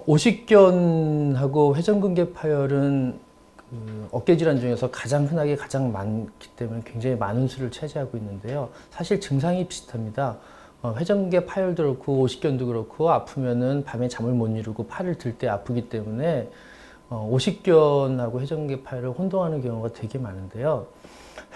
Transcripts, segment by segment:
오십견하고 회전근개 파열은 어깨 질환 중에서 가장 흔하게 가장 많기 때문에 굉장히 많은 수를 차지하고 있는데요. 사실 증상이 비슷합니다. 회전근개 파열도 그렇고 오십견도 그렇고 아프면은 밤에 잠을 못 이루고 팔을 들 때 아프기 때문에 오십견하고 회전근개 파열을 혼동하는 경우가 되게 많은데요.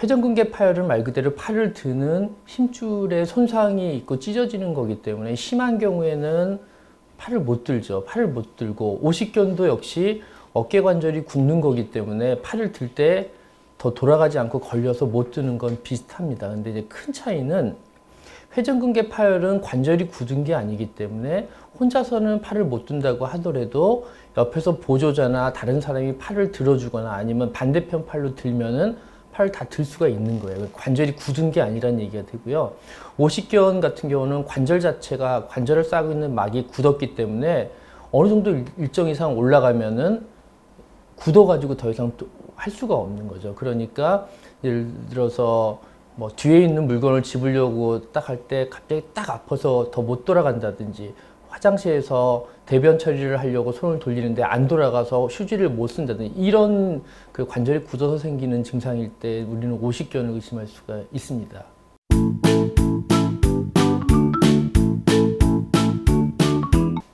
회전근개 파열은 말 그대로 팔을 드는 힘줄에 손상이 있고 찢어지는 거기 때문에 심한 경우에는 팔을 못 들죠. 팔을 못 들고 오십견도 역시 어깨 관절이 굽는 거기 때문에 팔을 들 때 더 돌아가지 않고 걸려서 못 드는 건 비슷합니다. 근데 이제 큰 차이는 회전근개 파열은 관절이 굳은 게 아니기 때문에 혼자서는 팔을 못 든다고 하더라도 옆에서 보조자나 다른 사람이 팔을 들어주거나 아니면 반대편 팔로 들면은 팔을 다 들 수가 있는 거예요. 관절이 굳은 게 아니라는 얘기가 되고요. 오십견 같은 경우는 관절 자체가 관절을 싸고 있는 막이 굳었기 때문에 어느 정도 일정 이상 올라가면은 굳어가지고 더 이상 또 할 수가 없는 거죠. 그러니까 예를 들어서 뭐 뒤에 있는 물건을 집으려고 딱 할 때 갑자기 딱 아파서 더 못 돌아간다든지 화장실에서 대변 처리를 하려고 손을 돌리는데 안 돌아가서 휴지를 못 쓴다든지 이런 그 관절이 굳어서 생기는 증상일 때 우리는 오십견을 의심할 수가 있습니다.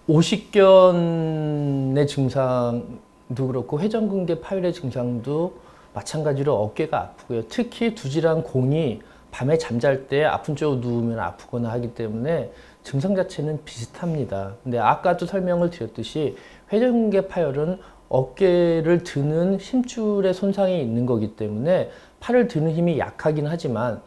오십견의 증상도 그렇고 회전근개 파열의 증상도 마찬가지로 어깨가 아프고요. 특히 두지랑 공이 밤에 잠잘 때 아픈 쪽으로 누우면 아프거나 하기 때문에 증상 자체는 비슷합니다. 근데 아까도 설명을 드렸듯이 회전근개 파열은 어깨를 드는 힘줄에 손상이 있는 거기 때문에 팔을 드는 힘이 약하긴 하지만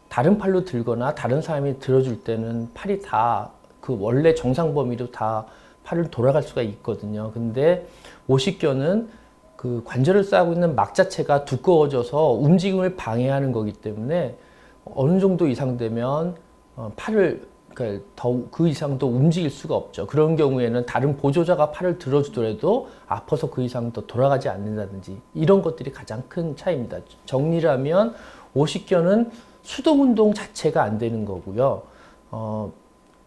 다른 팔로 들거나 다른 사람이 들어줄 때는 팔이 다 그 원래 정상 범위로 다 팔을 돌아갈 수가 있거든요. 근데 오십견은 그 관절을 싸고 있는 막 자체가 두꺼워져서 움직임을 방해하는 거기 때문에 어느 정도 이상 되면 팔을 그러니까 더 그 이상 더 움직일 수가 없죠. 그런 경우에는 다른 보조자가 팔을 들어주더라도 아파서 그 이상 더 돌아가지 않는다든지 이런 것들이 가장 큰 차이입니다. 정리를 하면 오십견은 수동 운동 자체가 안 되는 거고요.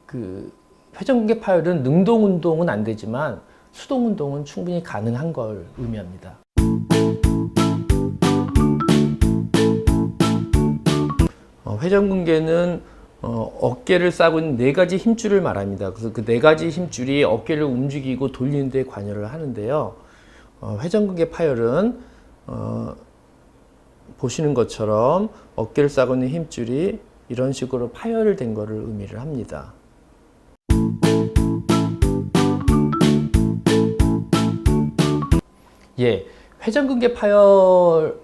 그 회전근개 파열은 능동 운동은 안 되지만 수동 운동은 충분히 가능한 걸 의미합니다. 회전근개는 어깨를 싸고 있는 네 가지 힘줄을 말합니다. 그래서 그 네 가지 힘줄이 어깨를 움직이고 돌리는 데 관여를 하는데요. 회전근개 파열은 보시는 것처럼 어깨를 싸고 있는 힘줄이 이런 식으로 파열된 것을 의미를 합니다. 예, 회전근개 파열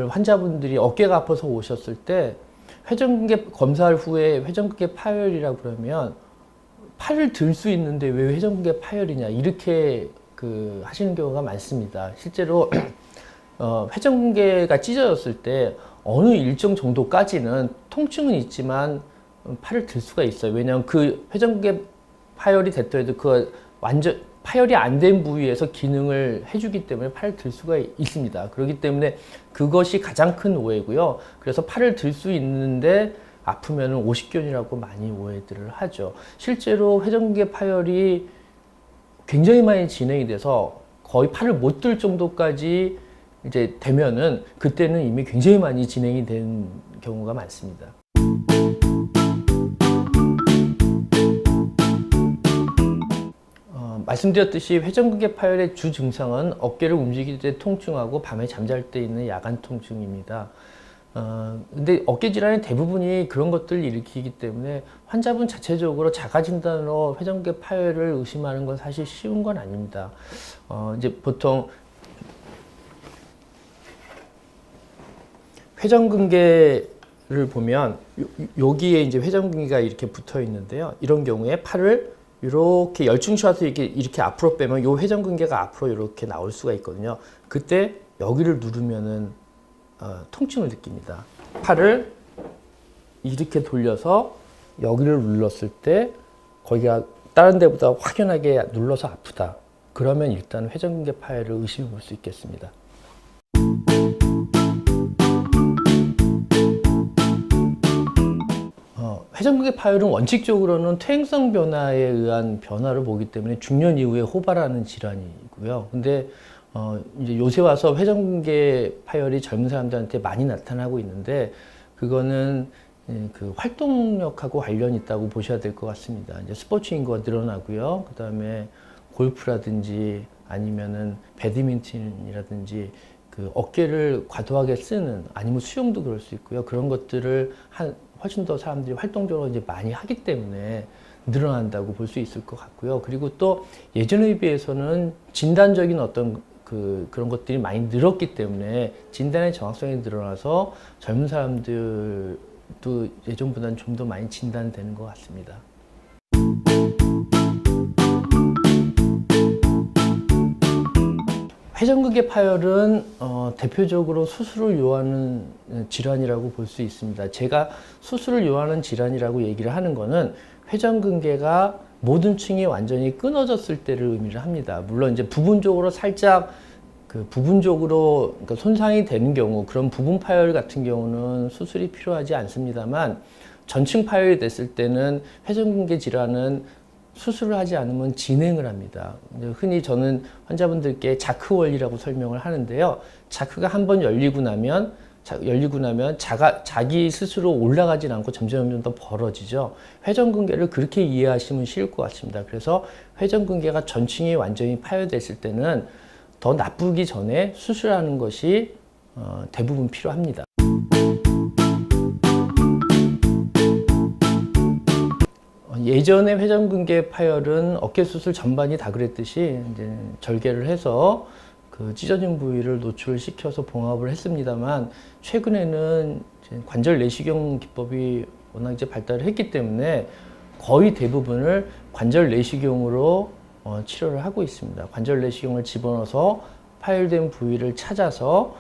환자분들이 어깨가 아파서 오셨을 때 회전근개 검사할 후에 회전근개 파열이라고 그러면 팔을 들 수 있는데 왜 회전근개 파열이냐 이렇게 하시는 경우가 많습니다. 실제로 회전근개가 찢어졌을 때 어느 일정 정도까지는 통증은 있지만 팔을 들 수가 있어요. 왜냐하면 그 회전근개 파열이 됐더라도 그 완전 파열이 안 된 부위에서 기능을 해주기 때문에 팔을 들 수가 있습니다. 그렇기 때문에 그것이 가장 큰 오해고요. 그래서 팔을 들 수 있는데 아프면 오십견이라고 많이 오해들을 하죠. 실제로 회전근개 파열이 굉장히 많이 진행이 돼서 거의 팔을 못 들 정도까지 이제 되면은 그때는 이미 굉장히 많이 진행이 된 경우가 많습니다. 말씀드렸듯이 회전근개 파열의 주 증상은 어깨를 움직일 때 통증하고 밤에 잠잘 때 있는 야간 통증입니다. 근데 어깨 질환의 대부분이 그런 것들을 일으키기 때문에 환자분 자체적으로 자가진단으로 회전근개 파열을 의심하는 건 사실 쉬운 건 아닙니다. 이제 보통 회전근개를 보면 여기에 이제 회전근개가 이렇게 붙어 있는데요. 이런 경우에 팔을 이렇게 열중 쉬어서 이렇게 앞으로 빼면 이 회전근개가 앞으로 이렇게 나올 수가 있거든요. 그때 여기를 누르면은 통증을 느낍니다. 팔을 이렇게 돌려서 여기를 눌렀을 때 거기가 다른 데보다 확연하게 눌러서 아프다. 그러면 일단 회전근개 파열을 의심해 볼 수 있겠습니다. 회전근개 파열은 원칙적으로는 퇴행성 변화에 의한 변화를 보기 때문에 중년 이후에 호발하는 질환이고요. 근데 이제 요새 와서 회전근개 파열이 젊은 사람들한테 많이 나타나고 있는데 그거는 그 활동력하고 관련이 있다고 보셔야 될 것 같습니다. 이제 스포츠 인구가 늘어나고요. 그 다음에 골프라든지 아니면은 배드민턴이라든지 그 어깨를 과도하게 쓰는 아니면 수영도 그럴 수 있고요. 그런 것들을 훨씬 더 사람들이 활동적으로 이제 많이 하기 때문에 늘어난다고 볼 수 있을 것 같고요. 그리고 또 예전에 비해서는 진단적인 어떤 그런 것들이 많이 늘었기 때문에 진단의 정확성이 늘어나서 젊은 사람들도 예전보다는 좀 더 많이 진단되는 것 같습니다. 회전근개 파열은 대표적으로 수술을 요하는 질환이라고 볼 수 있습니다. 제가 수술을 요하는 질환이라고 얘기를 하는 거는 회전근개가 모든 층이 완전히 끊어졌을 때를 의미를 합니다. 물론 이제 부분적으로 살짝 부분적으로 그러니까 손상이 되는 경우, 그런 부분 파열 같은 경우는 수술이 필요하지 않습니다만 전층 파열이 됐을 때는 회전근개 질환은 수술을 하지 않으면 진행을 합니다. 흔히 저는 환자분들께 자크 원리라고 설명을 하는데요. 자크가 한번 열리고 나면 자기 스스로 올라가진 않고 점점 더 벌어지죠. 회전근개를 그렇게 이해하시면 쉬울 것 같습니다. 그래서 회전근개가 전층이 완전히 파열됐을 때는 더 나쁘기 전에 수술하는 것이 대부분 필요합니다. 예전에 회전근개 파열은 어깨 수술 전반이 다 그랬듯이 이제 절개를 해서 그 찢어진 부위를 노출시켜서 봉합을 했습니다만 최근에는 이제 관절 내시경 기법이 워낙 이제 발달을 했기 때문에 거의 대부분을 관절 내시경으로 치료를 하고 있습니다. 관절 내시경을 집어넣어서 파열된 부위를 찾아서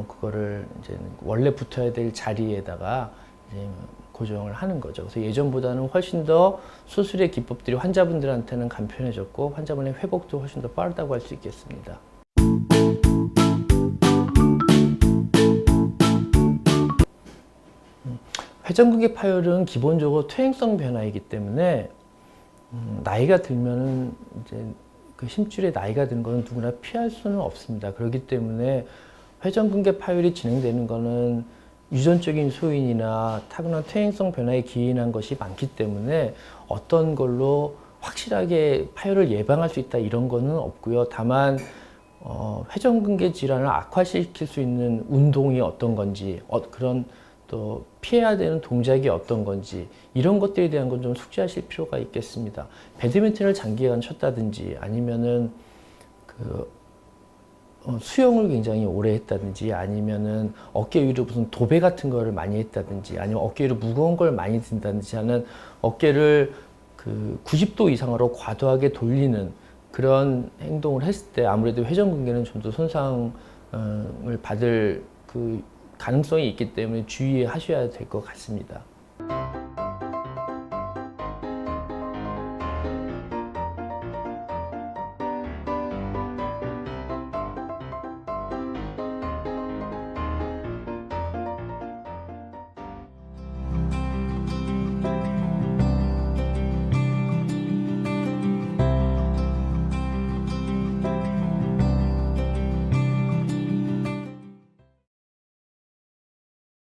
그거를 이제 원래 붙어야 될 자리에다가 이제 고정을 하는 거죠. 그래서 예전보다는 훨씬 더 수술의 기법들이 환자분들한테는 간편해졌고 환자분의 회복도 훨씬 더 빠르다고 할 수 있겠습니다. 회전근개 파열은 기본적으로 퇴행성 변화이기 때문에 나이가 들면은 이제 그 힘줄의 나이가 든 거는 누구나 피할 수는 없습니다. 그렇기 때문에 회전근개 파열이 진행되는 거는 유전적인 소인이나 타고난 퇴행성 변화에 기인한 것이 많기 때문에 어떤 걸로 확실하게 파열을 예방할 수 있다 이런 거는 없고요. 다만 회전근개 질환을 악화시킬 수 있는 운동이 어떤 건지 그런 또 피해야 되는 동작이 어떤 건지 이런 것들에 대한 건 좀 숙지하실 필요가 있겠습니다. 배드민턴을 장기간 쳤다든지 아니면은 수영을 굉장히 오래 했다든지 아니면은 어깨 위로 무슨 도배 같은 거를 많이 했다든지 아니면 어깨 위로 무거운 걸 많이 든다든지 하는 어깨를 90도 이상으로 과도하게 돌리는 그런 행동을 했을 때 아무래도 회전근개는 좀 더 손상을 받을 가능성이 있기 때문에 주의하셔야 될 것 같습니다.